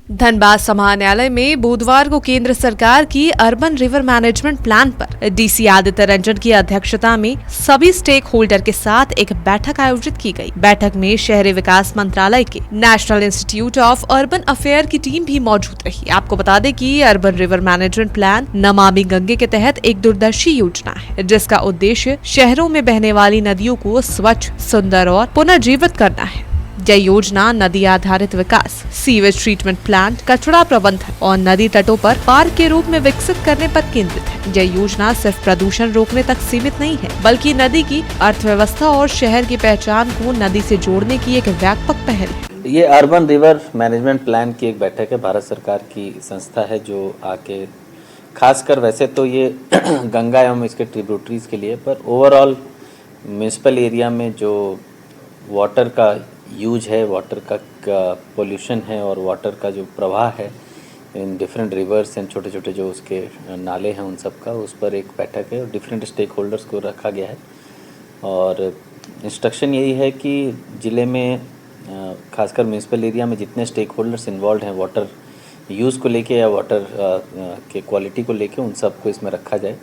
धनबाद समाहरणालय में बुधवार को केंद्र सरकार की अर्बन रिवर मैनेजमेंट प्लान पर डीसी आदित्य रंजन की अध्यक्षता में सभी स्टेक होल्डर के साथ एक बैठक आयोजित की गई। बैठक में शहरी विकास मंत्रालय के national institute of urban affair की टीम भी मौजूद रही। आपको बता दें कि urban river management plan Namami Gange के तहत एक दूरदर्शी योजना है, जिसका उद्देश्य शहरों में बहने वाली नदियों को स्वच्छ, सुंदर और पुनर्जीवित करना है। यह योजना नदी आधारित विकास, सीवेज ट्रीटमेंट प्लांट, कचरा प्रबंधन और नदी तटों पर पार्क के रूप में विकसित करने पर केंद्रित है। यह योजना सिर्फ प्रदूषण रोकने तक सीमित नहीं है, बल्कि नदी की अर्थव्यवस्था और शहर की पहचान को नदी से जोड़ने की एक व्यापक पहल है। ये अर्बन रिवर मैनेजमेंट प्लान की एक बैठक है। भारत सरकार की संस्था है जो आके खासकर वैसे तो ये गंगा एवं इसके ट्रिब्यूटरीज के लिए, पर ओवरऑल म्यूनिसिपल एरिया में जो वाटर का यूज है, वाटर का पोल्यूशन है और वाटर का जो प्रवाह है इन डिफरेंट रिवर्स एंड छोटे छोटे जो उसके नाले हैं उन सब का, उस पर एक बैठक है और डिफरेंट स्टेक होल्डर्स को रखा गया है। और इंस्ट्रक्शन यही है कि ज़िले में खासकर म्यूनिसिपल एरिया में जितने स्टेक होल्डर्स इन्वॉल्व हैं वाटर यूज़ को लेके या वाटर के क्वालिटी को लेके, उन सबको इसमें रखा जाए।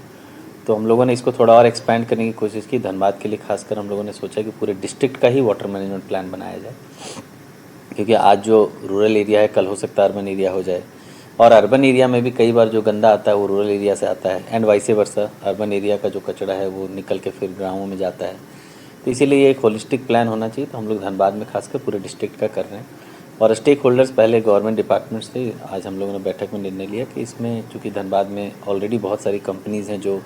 तो हम लोगों ने इसको थोड़ा और एक्सपेंड करने की कोशिश की। धनबाद के लिए खासकर हम लोगों ने सोचा कि पूरे डिस्ट्रिक्ट का ही वाटर मैनेजमेंट प्लान बनाया जाए, क्योंकि आज जो रूरल एरिया है कल हो सकता है अर्बन एरिया हो जाए, और अर्बन एरिया में भी कई बार जो गंदा आता है वो रूरल एरिया से आता है and vice versa. Urban area का जो कचरा है वो निकल के फिर गाँवों में जाता है। तो इसीलिए एक होलिस्टिक प्लान होना चाहिए। तो हम लोग धनबाद में खासकर पूरे डिस्ट्रिक्ट का कर रहे हैं और स्टेक होल्डर्स पहले गवर्नमेंट डिपार्टमेंट से आज हम लोगों ने बैठक में निर्णय लिया कि इसमें चूँकि धनबाद में ऑलरेडी बहुत सारी कंपनीज़ हैं जो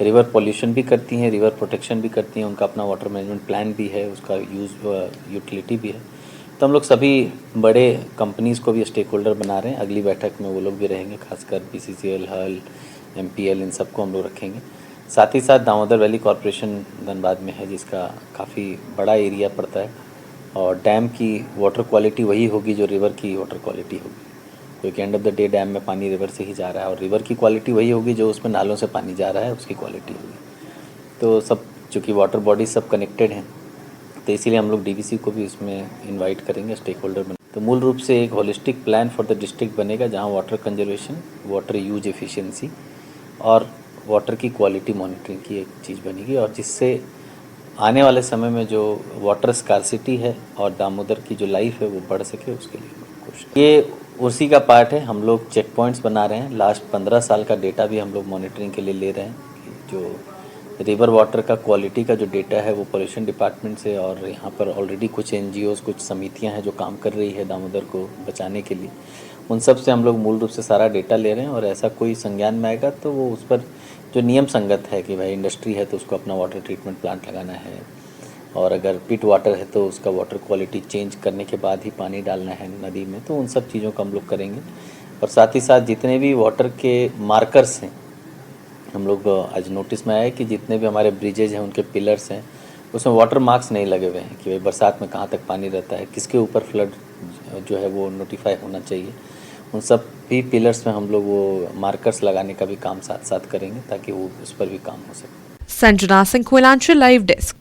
रिवर पॉल्यूशन भी करती हैं, रिवर प्रोटेक्शन भी करती हैं, उनका अपना वाटर मैनेजमेंट प्लान भी है, उसका यूटिलिटी भी है। तो हम लोग सभी बड़े कंपनीज़ को भी स्टेक होल्डर बना रहे हैं। अगली बैठक में वो लोग भी रहेंगे, खासकर BCCL, हल, MPL, इन सबको हम लोग रखेंगे। साथ ही साथ दामोदर वैली कॉरपोरेशन धनबाद में है, जिसका काफ़ी बड़ा एरिया पड़ता है, और डैम की वाटर क्वालिटी वही होगी जो रिवर की वाटर क्वालिटी होगी, क्योंकि end of the day dam में पानी रिवर से ही जा रहा है, और रिवर की क्वालिटी वही होगी जो उसमें नालों से पानी जा रहा है, उसकी क्वालिटी होगी। तो सब चूँकि वाटर बॉडी सब कनेक्टेड हैं, तो इसीलिए हम लोग DVC को भी इसमें इनवाइट करेंगे, स्टेक होल्डर बने। तो मूल रूप से एक holistic plan for the district बनेगा, जहाँ water conservation, water use efficiency और वाटर की क्वालिटी मॉनिटरिंग की एक चीज़ बनेगी, और जिससे आने वाले समय में जो वाटर स्कार्सिटी है और दामोदर की जो लाइफ है वो बढ़ सके, उसके लिए कोशिश। ये उसी का पार्ट है। हम लोग चेक पॉइंट्स बना रहे हैं। लास्ट 15 साल का डेटा भी हम लोग मॉनिटरिंग के लिए ले रहे हैं कि जो रिवर वाटर का क्वालिटी का जो डेटा है वो पोल्यूशन डिपार्टमेंट से, और यहाँ पर ऑलरेडी कुछ NGOs, कुछ समितियाँ हैं जो काम कर रही है दामोदर को बचाने के लिए, उन सब से हम लोग मूल रूप से सारा डेटा ले रहे हैं। और ऐसा कोई संज्ञान में आएगा तो वो उस पर जो नियम संगत है कि भाई इंडस्ट्री है तो उसको अपना वाटर ट्रीटमेंट प्लांट लगाना है, और अगर पिट वाटर है तो उसका वाटर क्वालिटी चेंज करने के बाद ही पानी डालना है नदी में, तो उन सब चीज़ों को हम लोग करेंगे। और साथ ही साथ जितने भी वाटर के मार्कर्स हैं, हम लोग आज नोटिस में आया है कि जितने भी हमारे ब्रिजेज हैं उनके पिलर्स हैं उसमें वाटर मार्क्स नहीं लगे हुए हैं कि भाई बरसात में कहाँ तक पानी रहता है, किसके ऊपर फ्लड जो है वो नोटिफाई होना चाहिए। उन सब भी पिलर्स में हम लोग वो मार्कर्स लगाने का भी काम साथ साथ करेंगे, ताकि वो उस पर भी काम हो सके। Sanjana Singh, Koylanchal live desk.